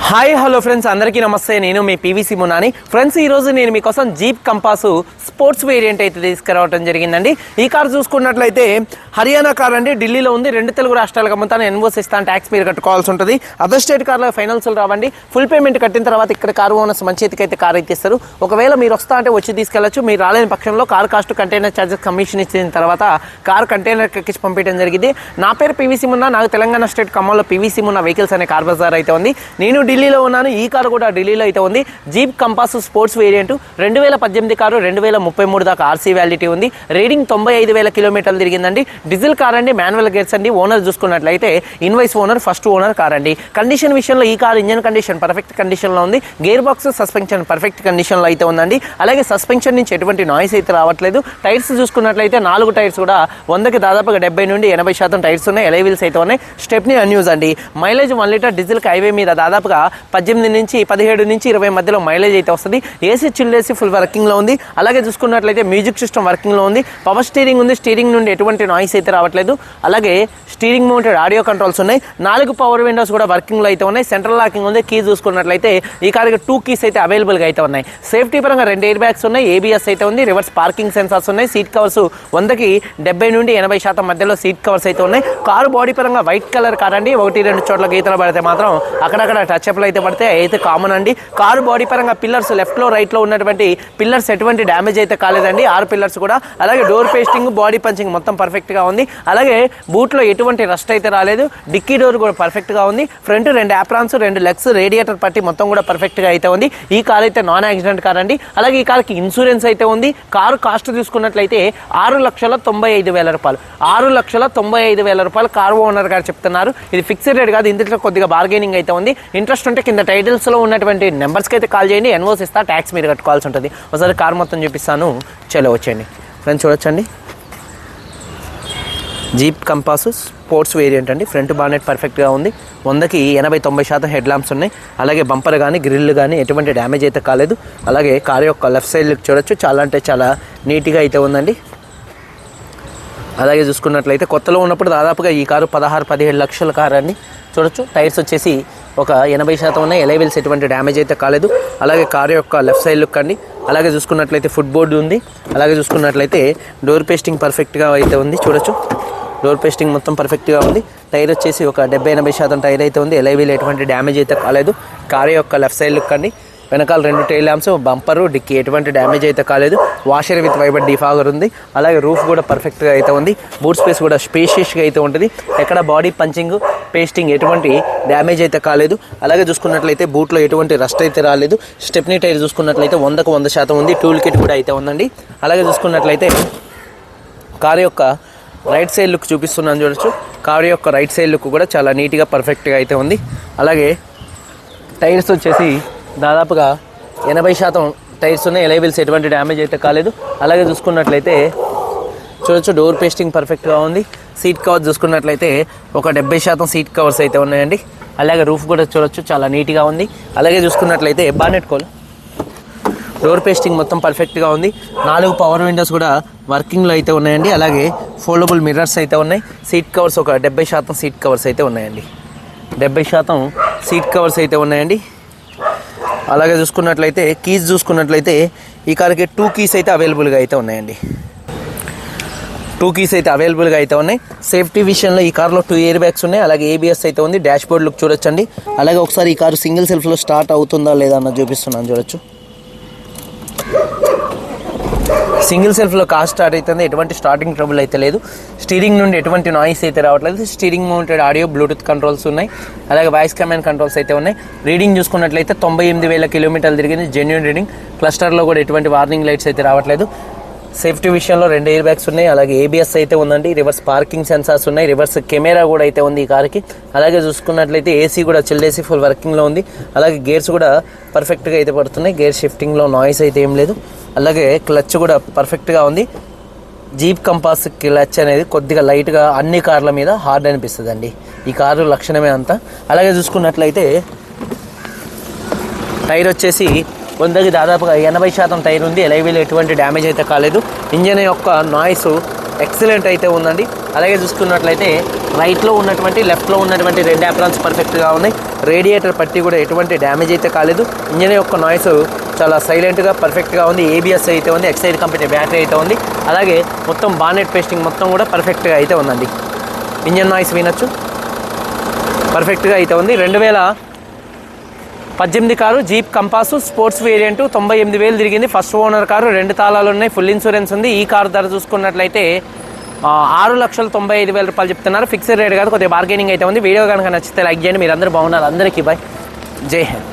Hi hello friends, అందరికీ నమస్తే. నేను మీ పీవీసీ మునాని. ఫ్రెండ్స్, ఈరోజు నేను మీకోసం జీప్ కంపాసు స్పోర్ట్స్ వేరియంట్ అయితే తీసుకురావడం జరిగిందండి. ఈ కార్ చూసుకున్నట్లయితే హర్యానా కార్ అండి, ఢిల్లీలో ఉంది. 2 తెలుగు రాష్ట్రాలకు అమ్ముతాను. ఎన్ఓసి ఇస్తాను, ట్యాక్స్ మీరు కట్టుకోవాల్సి ఉంటుంది. అదర్ స్టేట్ కార్లో ఫైనాన్స్ రావండి. ఫుల్ పేమెంట్ కట్టిన తర్వాత ఇక్కడ కారు ఓనర్స్ మంచి అయితే కార్ అయితే ఇస్తారు. ఒకవేళ మీరు వస్తా అంటే వచ్చి తీసుకెళ్లొచ్చు. మీరు రాలేని పక్షంలో car cost, container charges, commission ఇచ్చిన తర్వాత కార్ కంటైనర్ ఎక్కించి పంపించడం జరిగింది. నా పేరు పీవీసీ మున్నా. నాకు తెలంగాణ స్టేట్ ఖమ్మంలో పీవీసీ మున్నా వెహికల్స్ అనే కార్ బజార్ అయితే ఉంది. నేను ఢిల్లీలో ఉన్నాను. ఈ కారు కూడా ఢిల్లీలో అయితే ఉంది. Jeep compass sports variant 2018 car, 2033 దాకా ఆర్సీ వ్యాలిడిటీ ఉంది. రీడింగ్ 95,000 కిలోమీటర్లు తిరిగిందండి. డీజిల్ కార్ అండి, మాన్యువల్ గేర్స్ అండి. ఓనర్ చూసుకున్నట్లయితే invoice owner, first owner car అండి. కండిషన్ విషయంలో ఈ కార్ ఇంజన్ కండిషన్ పర్ఫెక్ట్ కండిషన్లో ఉంది. గేర్ బాక్స్, సస్పెన్షన్ పర్ఫెక్ట్ కండిషన్లో అయితే ఉందండి. అలాగే సస్పెన్షన్ నుంచి ఎటువంటి నాయిస్ అయితే రావట్లేదు. టైర్స్ చూసుకున్నట్లయితే 4 టైర్స్ కూడా 100కి దాదాపుగా 70 నుండి 80% టైర్స్ ఉన్నాయి. ఎలై వీల్స్ అయితే ఉన్నాయి. స్టెప్నీ అన్యూజ్ అండి. మైలేజ్ 1 లీటర్ డీజిల్కి హైవే మీద దాదాపుగా 18 నుంచి 17 నుంచి 20 మధ్యలో మైలేజ్ అయితే వస్తుంది. ఏసీ చిల్డ్ ఏసీ ఫుల్ వర్కింగ్లో ఉంది. అలాగే చూసుకున్నట్లయితే మ్యూజిక్ సిస్టమ్ వర్కింగ్లో ఉంది. పవర్ స్టీరింగ్ ఉంది. స్టీరింగ్ నుండి ఎటువంటి నాయిస్ అయితే రావట్లేదు. అలాగే స్టీరింగ్ మౌంటెడ్ ఆడియో కంట్రోల్స్ ఉన్నాయి. 4 పవర్ విండోస్ కూడా వర్కింగ్లో అయితే ఉన్నాయి. సెంట్రల్ లాకింగ్ ఉంది. కీ చూసుకున్నట్లయితే ఈ కార్కి 2 కీస్ అయితే అవైలబుల్గా అయితే ఉన్నాయి. సేఫ్టీ పరంగా 2 ఎయిర్ బ్యాగ్స్ ఉన్నాయి. ఏబిఎస్ అయితే ఉంది. రివర్స్ పార్కింగ్ సెన్సార్స్ ఉన్నాయి. సీట్ కవర్స్ 100కి 70 నుండి 80% మధ్యలో సీట్ కవర్స్ అయితే ఉన్నాయి. కారు బాడీ పరంగా వైట్ కలర్ కార్ అండి. 1-2 చోట్ల గీతలు పడితే మాత్రం అక్కడక్కడ టచ్ అప్లు అయితే పడితే అయితే కామన్ అండి. కారు బాడీ పరంగా పిల్లర్స్ లెఫ్ట్లో రైట్లో ఉన్నటువంటి పిల్లర్స్ ఎటువంటి డ్యామేజ్ అయితే కాలేదండి. 6 పిల్లర్స్ కూడా. అలాగే డోర్ పేస్టింగ్, బాడీ పంచింగ్ మొత్తం పర్ఫెక్ట్గా ఉంది. అలాగే బూట్లో ఎటువంటి రస్ట్ అయితే రాలేదు. డిక్కీ డోర్ కూడా పర్ఫెక్ట్గా ఉంది. ఫ్రంట్ 2 యాప్రాన్స్, 2 లెగ్స్, రేడియేటర్ పట్టి మొత్తం కూడా పర్ఫెక్ట్గా అయితే ఉంది. ఈ కార్ అయితే నాన్ యాక్సిడెంట్ కార్ అండి. అలాగే ఈ కార్కి ఇన్సూరెన్స్ అయితే ఉంది. కారు కాస్ట్ చూసుకున్నట్లయితే 6,95,000 రూపాయలు. 6,95,000 రూపాయలు కారు ఓనర్ గారు చెప్తున్నారు. ఇది ఫిక్స్డ్ రేట్ కాదు. ఇందులో కొద్దిగా బార్గెనింగ్ అయితే ఉంది. ఇంట్రెస్ట్ ఉంటే కింద టైటిల్స్లో ఉన్నటువంటి నెంబర్స్కి అయితే కాల్ చేయండి. ఎన్ఓసి ఇస్తా, ట్యాక్స్ మీరు కట్టుకోవాల్సి ఉంటుంది. ఒకసారి కార్ మొత్తం చూపిస్తాను. చలో వచ్చేయండి ఫ్రెండ్స్, చూడొచ్చండి. జీప్ కంపాస్ స్పోర్ట్స్ వేరియంట్ అండి. ఫ్రంట్ బానెట్ పర్ఫెక్ట్గా ఉంది. 100కి 80-90% హెడ్ ల్యాంప్స్ ఉన్నాయి. అలాగే బంపర్ కానీ గ్రిల్ కానీ ఎటువంటి డ్యామేజ్ అయితే కాలేదు. అలాగే కార్ యొక్క లెఫ్ట్ సైడ్ చూడొచ్చు. చాలా అంటే చాలా నీట్గా అయితే ఉందండి. అలాగే చూసుకున్నట్లయితే కొత్తలో ఉన్నప్పుడు దాదాపుగా ఈ కారు 16-17 లక్షల కారు అండి. చూడొచ్చు. టైర్స్ వచ్చేసి ఒక 80% ఉన్నాయి. ఎలై వీల్స్ ఎటువంటి డ్యామేజ్ అయితే కాలేదు. అలాగే కారు యొక్క లెఫ్ట్ సైడ్ లుక్ అండి. అలాగే చూసుకున్నట్లయితే ఫుట్ బోర్డు ఉంది. అలాగే చూసుకున్నట్లయితే డోర్ పేస్టింగ్ పర్ఫెక్ట్గా అయితే ఉంది. చూడొచ్చు. డోర్ పేస్టింగ్ మొత్తం పర్ఫెక్ట్గా ఉంది. టైర్ వచ్చేసి ఒక 70-80% టైర్ అయితే ఉంది. ఎలై వీల్ ఎటువంటి డ్యామేజ్ అయితే కాలేదు. కారు యొక్క లెఫ్ట్ సైడ్ లుక్ అండి. వెనకాల 2 టైల్ ల్యాంప్స్, బంపరు, డిక్కీ ఎటువంటి డ్యామేజ్ అయితే కాలేదు. వాషర్ విత్ వైబర్ డిఫాగర్ ఉంది. అలాగే రూఫ్ కూడా పర్ఫెక్ట్గా అయితే ఉంది. బూట్ స్పేస్ కూడా స్పేషియస్గా అయితే ఉంటుంది. ఎక్కడ బాడీ పంచింగ్, పేస్టింగ్ ఎటువంటి డ్యామేజ్ అయితే కాలేదు. అలాగే చూసుకున్నట్లయితే బూట్లో ఎటువంటి రస్ట్ అయితే రాలేదు. స్టెప్నీ టైర్ చూసుకున్నట్లయితే 100కు 100% ఉంది. టూల్ కిట్ కూడా అయితే ఉందండి. అలాగే చూసుకున్నట్లయితే కారు యొక్క రైట్ సైడ్ లుక్ చూపిస్తున్నాను. చూడొచ్చు. కారు యొక్క రైట్ సైడ్ లుక్ కూడా చాలా నీట్గా పర్ఫెక్ట్గా అయితే ఉంది. అలాగే టైర్స్ వచ్చేసి దాదాపుగా 80% టైర్స్ ఉన్నాయి. ఎలై వీల్స్ ఎటువంటి డ్యామేజ్ అయితే కాలేదు. అలాగే చూసుకున్నట్లయితే చూడొచ్చు. డోర్ పేస్టింగ్ పర్ఫెక్ట్గా ఉంది. సీట్ కవర్స్ చూసుకున్నట్లయితే ఒక 70% సీట్ కవర్స్ అయితే ఉన్నాయండి. అలాగే రూఫ్ కూడా చూడొచ్చు. చాలా నీట్గా ఉంది. అలాగే చూసుకున్నట్లయితే బానెట్ కోల్, డోర్ పేస్టింగ్ మొత్తం పర్ఫెక్ట్గా ఉంది. 4 పవర్ విండోస్ కూడా వర్కింగ్లో అయితే ఉన్నాయండి. అలాగే ఫోల్డబుల్ మిర్రర్స్ అయితే ఉన్నాయి. సీట్ కవర్స్ ఒక 70% సీట్ కవర్స్ అయితే ఉన్నాయండి. 70% సీట్ కవర్స్ అయితే ఉన్నాయండి. అలాగే చూసుకున్నట్లయితే కీస్ చూసుకున్నట్లయితే ఈ కార్కి 2 కీస్ అయితే అవైలబుల్గా అయితే ఉన్నాయండి. 2 కీస్ అయితే అవైలబుల్గా అయితే ఉన్నాయి. సేఫ్టీ విషయంలో ఈ కార్లో 2 ఎయిర్ బ్యాగ్స్ ఉన్నాయి. అలాగే ఏబిఎస్ అయితే ఉంది. డాష్ బోర్డ్ లుక్ చూడొచ్చండి. అలాగే ఒకసారి ఈ కారు సింగిల్ సెల్ఫ్లో స్టార్ట్ అవుతుందా లేదా అన్నది చూపిస్తున్నాను. చూడొచ్చు. సింగిల్ సెల్ఫ్లో కార్ స్టార్ట్ అవుతుంది. ఎటువంటి స్టార్టింగ్ ట్రబుల్ అయితే లేదు. స్టీరింగ్ నుండి ఎటువంటి నాయిస్ అయితే రావట్లేదు. Steering mounted audio, Bluetooth controls ఉన్నాయి. అలాగే వాయిస్ కమాండ్ కంట్రోల్స్ అయితే ఉన్నాయి. రీడింగ్ చూసుకున్నట్లయితే 98,000 కిలోమీటర్లు తిరిగింది. Genuine reading. క్లస్టర్లో కూడా ఎటువంటి వార్నింగ్ లైట్స్ అయితే రావట్లేదు. సేఫ్టీ విషయంలో 2 ఎయిర్ బ్యాగ్స్ ఉన్నాయి. అలాగే ఏబిఎస్ అయితే ఉందండి. రివర్స్ పార్కింగ్ సెన్సార్స్ ఉన్నాయి. రివర్స్ కెమెరా కూడా అయితే ఉంది ఈ కార్కి. అలాగే చూసుకున్నట్లయితే ఏసీ కూడా చిల్డ్ ఏసీ ఫుల్ వర్కింగ్లో ఉంది. అలాగే గేర్స్ కూడా పర్ఫెక్ట్గా అయితే పడుతున్నాయి. గేర్ షిఫ్టింగ్లో నాయిస్ అయితే ఏం లేదు. అలాగే క్లచ్ కూడా పర్ఫెక్ట్గా ఉంది. జీప్ కంపాస్ క్లచ్ అనేది కొద్దిగా లైట్గా అన్ని కార్ల మీద హార్డ్ అనిపిస్తుంది అండి. ఈ కారు లక్షణమే అంతా. అలాగే చూసుకున్నట్లయితే టైర్ వచ్చేసి 100కి దాదాపుగా 80% టైర్ ఉంది. ఎలై వీల్ ఎటువంటి డ్యామేజ్ అయితే కాలేదు. ఇంజన్ యొక్క నాయిస్ ఎక్సలెంట్ అయితే ఉందండి. అలాగే చూసుకున్నట్లయితే రైట్లో ఉన్నటువంటి లెఫ్ట్లో ఉన్నటువంటి రెండు యాప్రాన్స్ పర్ఫెక్ట్గా ఉన్నాయి. రేడియేటర్ పట్టి కూడా ఎటువంటి డ్యామేజ్ అయితే కాలేదు. ఇంజన్ యొక్క నాయిస్ చాలా సైలెంట్గా పర్ఫెక్ట్గా ఉంది. ఏబిఎస్ అయితే ఉంది, ఎక్సైడ్ కంపెనీ బ్యాటరీ అయితే ఉంది. అలాగే మొత్తం బానెట్ పేస్టింగ్ మొత్తం కూడా పర్ఫెక్ట్గా అయితే ఉందండి. ఇంజన్ నాయిస్ వినొచ్చు, పర్ఫెక్ట్గా అయితే ఉంది. 2018 car jeep Compass sports variant, 98,000 తిరిగింది. ఫస్ట్ ఓనర్ కారు, 2 తాళాలు ఉన్నాయి, ఫుల్ ఇన్సూరెన్స్ ఉంది. ఈ కారు ధర చూసుకున్నట్లయితే 6,95,000 రూపాయలు చెప్తున్నారు. ఫిక్స్డ్ రేట్ కాదు, కొద్దిగా బార్గెనింగ్ అయితే ఉంది. వీడియో కనుక నచ్చితే లైక్ చేయండి. మీరు అందరూ బాగున్నారు. అందరికీ బాయ్, జై హింద్.